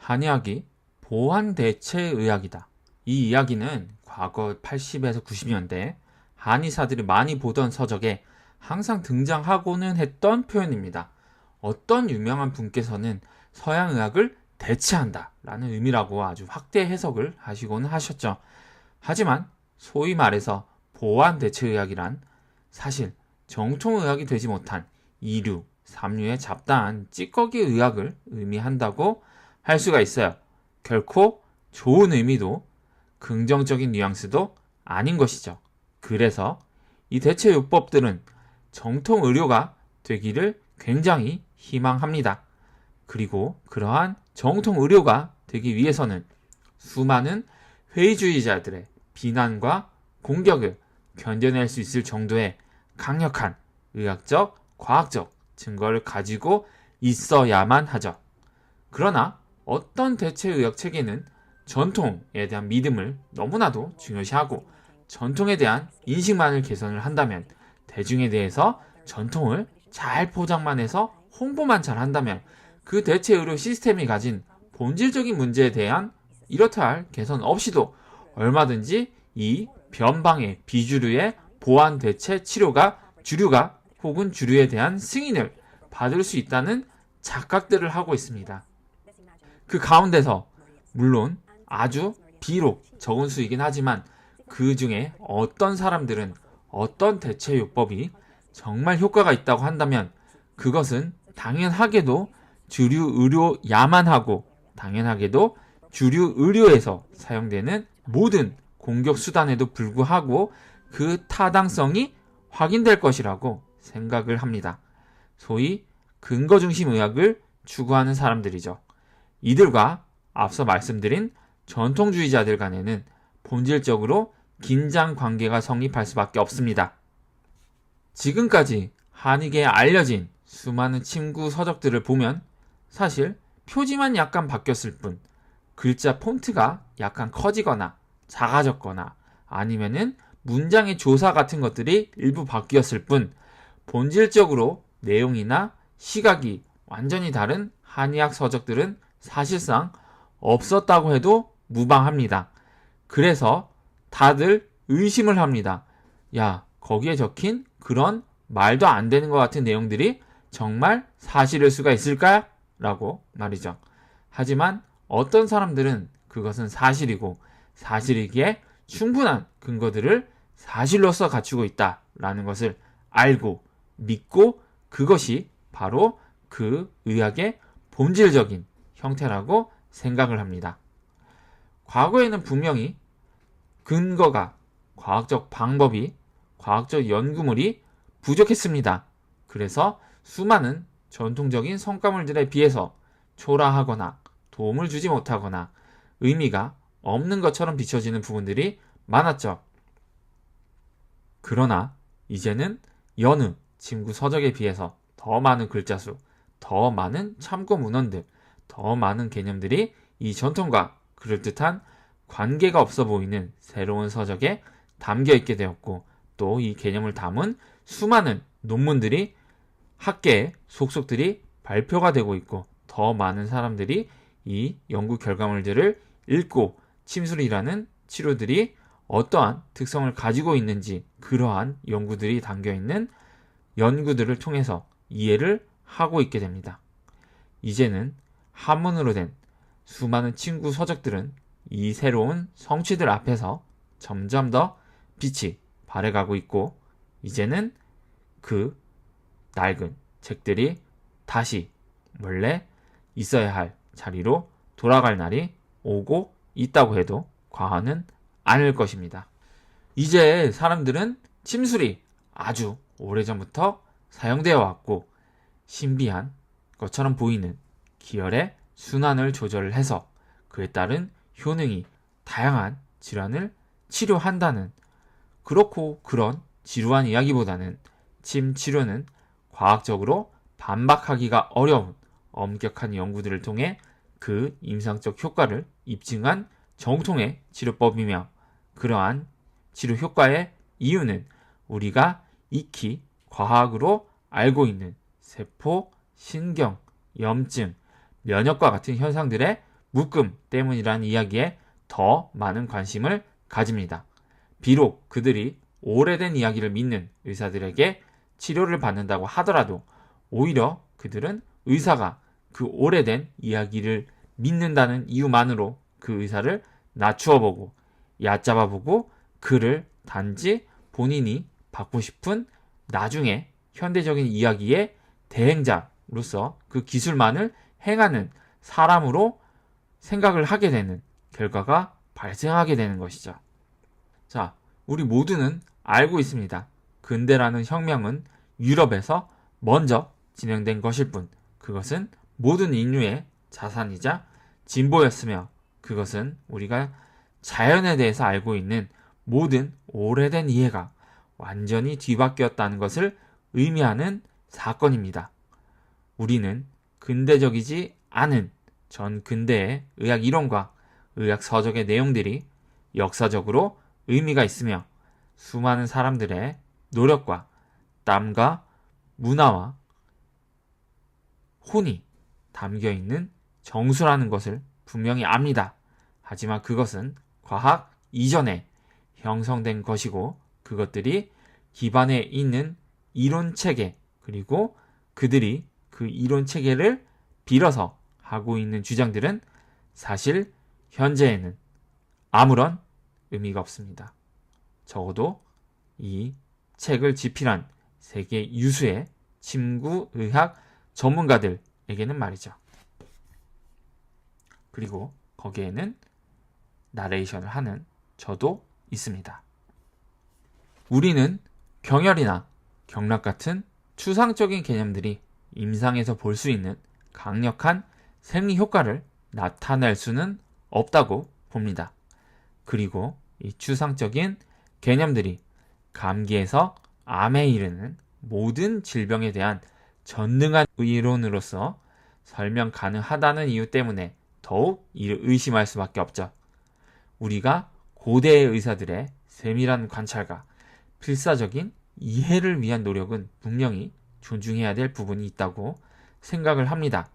한의학이 보완대체의학이다. 이 이야기는 과거 80에서 90년대 한의사들이 많이 보던 서적에 항상 등장하고는 했던 표현입니다. 어떤 유명한 분께서는 서양의학을 대체한다 라는 의미라고 아주 확대 해석을 하시고는 하셨죠. 하지만 소위 말해서 보완대체의학이란 사실 정통의학이 되지 못한 2류, 3류의 잡다한 찌꺼기 의학을 의미한다고 할 수가 있어요. 결코 좋은 의미도 긍정적인 뉘앙스도 아닌 것이죠. 그래서 이 대체요법들은 정통 의료가 되기를 굉장히 희망합니다. 그리고 그러한 정통 의료가 되기 위해서는 수많은 회의주의자들의 비난과 공격을 견뎌낼 수 있을 정도의 강력한 의학적, 과학적 증거를 가지고 있어야만 하죠. 그러나 어떤 대체의학 체계는 전통에 대한 믿음을 너무나도 중요시하고 전통에 대한 인식만을 개선을 한다면, 대중에 대해서 전통을 잘 포장만 해서 홍보만 잘 한다면 그 대체의료 시스템이 가진 본질적인 문제에 대한 이렇다 할 개선 없이도 얼마든지 이 변방의 비주류의 보완 대체 치료가 주류가 혹은 주류에 대한 승인을 받을 수 있다는 착각들을 하고 있습니다. 그 가운데서 물론 아주 비록 적은 수이긴 하지만 그 중에 어떤 사람들은 어떤 대체요법이 정말 효과가 있다고 한다면 그것은 당연하게도 주류 의료야만 하고 당연하게도 주류 의료에서 사용되는 모든 공격 수단에도 불구하고 그 타당성이 확인될 것이라고 생각을 합니다. 소위 근거중심 의학을 추구하는 사람들이죠. 이들과 앞서 말씀드린 전통주의자들 간에는 본질적으로 긴장 관계가 성립할 수밖에 없습니다. 지금까지 한의계에 알려진 수많은 침구 서적들을 보면 사실 표지만 약간 바뀌었을 뿐, 글자 폰트가 약간 커지거나 작아졌거나 아니면은 문장의 조사 같은 것들이 일부 바뀌었을 뿐 본질적으로 내용이나 시각이 완전히 다른 한의학 서적들은 사실상 없었다고 해도 무방합니다. 그래서 다들 의심을 합니다. 야, 거기에 적힌 그런 말도 안 되는 것 같은 내용들이 정말 사실일 수가 있을까? 라고 말이죠. 하지만 어떤 사람들은 그것은 사실이고 사실이기에 충분한 근거들을 사실로서 갖추고 있다라는 것을 알고 믿고 그것이 바로 그 의학의 본질적인 형태라고 생각을 합니다. 과거에는 분명히 근거가, 과학적 방법이, 과학적 연구물이 부족했습니다. 그래서 수많은 전통적인 성과물들에 비해서 초라하거나 도움을 주지 못하거나 의미가 없는 것처럼 비춰지는 부분들이 많았죠. 그러나 이제는 여느 침구 서적에 비해서 더 많은 글자수, 더 많은 참고 문헌들, 더 많은 개념들이 이 전통과 그럴듯한 관계가 없어 보이는 새로운 서적에 담겨 있게 되었고 또 이 개념을 담은 수많은 논문들이 학계의 속속들이 발표가 되고 있고 더 많은 사람들이 이 연구 결과물들을 읽고 침술이라는 치료들이 어떠한 특성을 가지고 있는지 그러한 연구들이 담겨있는 연구들을 통해서 이해를 하고 있게 됩니다. 이제는 한문으로 된 수많은 침구 서적들은 이 새로운 성취들 앞에서 점점 더 빛이 발해가고 있고 이제는 그 낡은 책들이 다시 원래 있어야 할 자리로 돌아갈 날이 오고 있다고 해도 과언은 아닐 것입니다. 이제 사람들은 침술이 아주 오래전부터 사용되어 왔고 신비한 것처럼 보이는 기혈의 순환을 조절을 해서 그에 따른 효능이 다양한 질환을 치료한다는 그렇고 그런 지루한 이야기보다는 침 치료는 과학적으로 반박하기가 어려운 엄격한 연구들을 통해 그 임상적 효과를 입증한 정통의 치료법이며 그러한 치료 효과의 이유는 우리가 익히 과학으로 알고 있는 세포, 신경, 염증, 면역과 같은 현상들의 묶음 때문이라는 이야기에 더 많은 관심을 가집니다. 비록 그들이 오래된 이야기를 믿는 의사들에게 치료를 받는다고 하더라도 오히려 그들은 의사가 그 오래된 이야기를 믿는다는 이유만으로 그 의사를 낮추어보고 얕잡아보고 그를 단지 본인이 받고 싶은 나중에 현대적인 이야기의 대행자로서 그 기술만을 행하는 사람으로 생각을 하게 되는 결과가 발생하게 되는 것이죠. 자, 우리 모두는 알고 있습니다. 근대라는 혁명은 유럽에서 먼저 진행된 것일 뿐 그것은 모든 인류의 자산이자 진보였으며 그것은 우리가 자연에 대해서 알고 있는 모든 오래된 이해가 완전히 뒤바뀌었다는 것을 의미하는 사건입니다. 우리는 근대적이지 않은 전 근대의 의학 이론과 의학 서적의 내용들이 역사적으로 의미가 있으며 수많은 사람들의 노력과 땀과 문화와 혼이 담겨있는 정수라는 것을 분명히 압니다. 하지만 그것은 과학 이전에 형성된 것이고 그것들이 기반에 있는 이론 체계 그리고 그들이 그 이론 체계를 빌어서 하고 있는 주장들은 사실 현재에는 아무런 의미가 없습니다. 적어도 이 책을 집필한 세계 유수의 침구의학 전문가들에게는 말이죠. 그리고 거기에는 나레이션을 하는 저도 있습니다. 우리는 경혈이나 경락 같은 추상적인 개념들이 임상에서 볼 수 있는 강력한 생리 효과를 나타낼 수는 없다고 봅니다. 그리고 이 추상적인 개념들이 감기에서 암에 이르는 모든 질병에 대한 전능한 이론으로서 설명 가능하다는 이유 때문에 더욱 이를 의심할 수밖에 없죠. 우리가 고대의 의사들의 세밀한 관찰과 필사적인 이해를 위한 노력은 분명히 존중해야 될 부분이 있다고 생각을 합니다.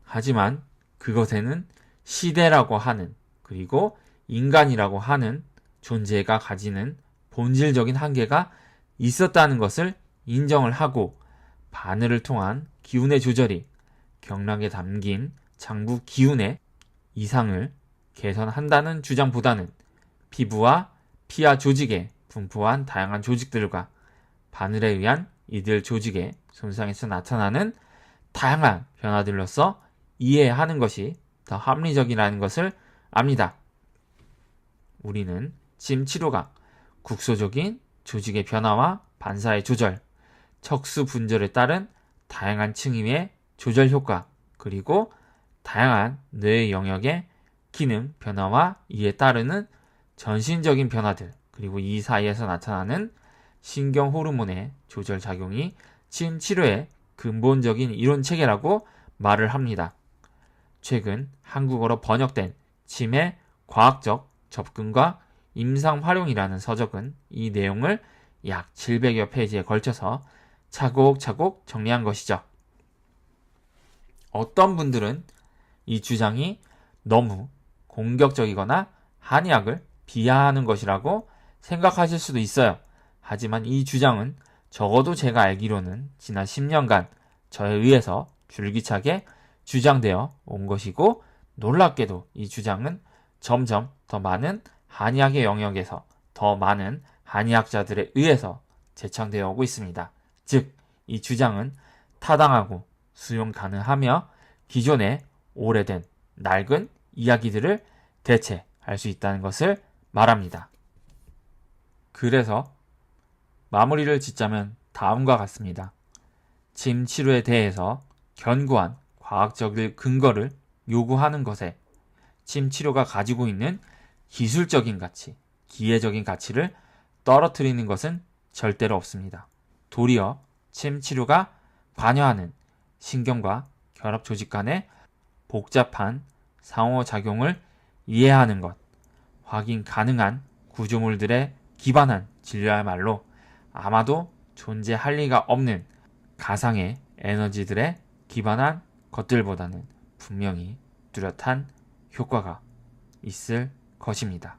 하지만 그것에는 시대라고 하는 그리고 인간이라고 하는 존재가 가지는 본질적인 한계가 있었다는 것을 인정을 하고 바늘을 통한 기운의 조절이 경락에 담긴 장부 기운의 이상을 개선한다는 주장보다는 피부와 피하 조직에 분포한 다양한 조직들과 바늘에 의한 이들 조직의 손상에서 나타나는 다양한 변화들로서 이해하는 것이 더 합리적이라는 것을 압니다. 우리는 침 치료가 국소적인 조직의 변화와 반사의 조절, 척수 분절에 따른 다양한 층위의 조절 효과, 그리고 다양한 뇌의 영역의 기능 변화와 이에 따르는 전신적인 변화들, 그리고 이 사이에서 나타나는 신경 호르몬의 조절 작용이 침 치료의 근본적인 이론 체계라고 말을 합니다. 최근 한국어로 번역된 침의 과학적 접근과 임상 활용이라는 서적은 이 내용을 약 700여 페이지에 걸쳐서 차곡차곡 정리한 것이죠. 어떤 분들은 이 주장이 너무 공격적이거나 한의학을 비하하는 것이라고 생각하실 수도 있어요. 하지만 이 주장은 적어도 제가 알기로는 지난 10년간 저에 의해서 줄기차게 주장되어 온 것이고 놀랍게도 이 주장은 점점 더 많은 한의학의 영역에서 더 많은 한의학자들에 의해서 재창되어 오고 있습니다. 즉, 이 주장은 타당하고 수용 가능하며 기존의 오래된 낡은 이야기들을 대체할 수 있다는 것을 말합니다. 그래서 마무리를 짓자면 다음과 같습니다. 침 치료에 대해서 견고한 과학적인 근거를 요구하는 것에 침 치료가 가지고 있는 기술적인 가치, 기회적인 가치를 떨어뜨리는 것은 절대로 없습니다. 도리어 침 치료가 관여하는 신경과 결합 조직 간의 복잡한 상호작용을 이해하는 것, 확인 가능한 구조물들에 기반한 진료야말로 아마도 존재할 리가 없는 가상의 에너지들에 기반한 것들보다는 분명히 뚜렷한 효과가 있을 것입니다.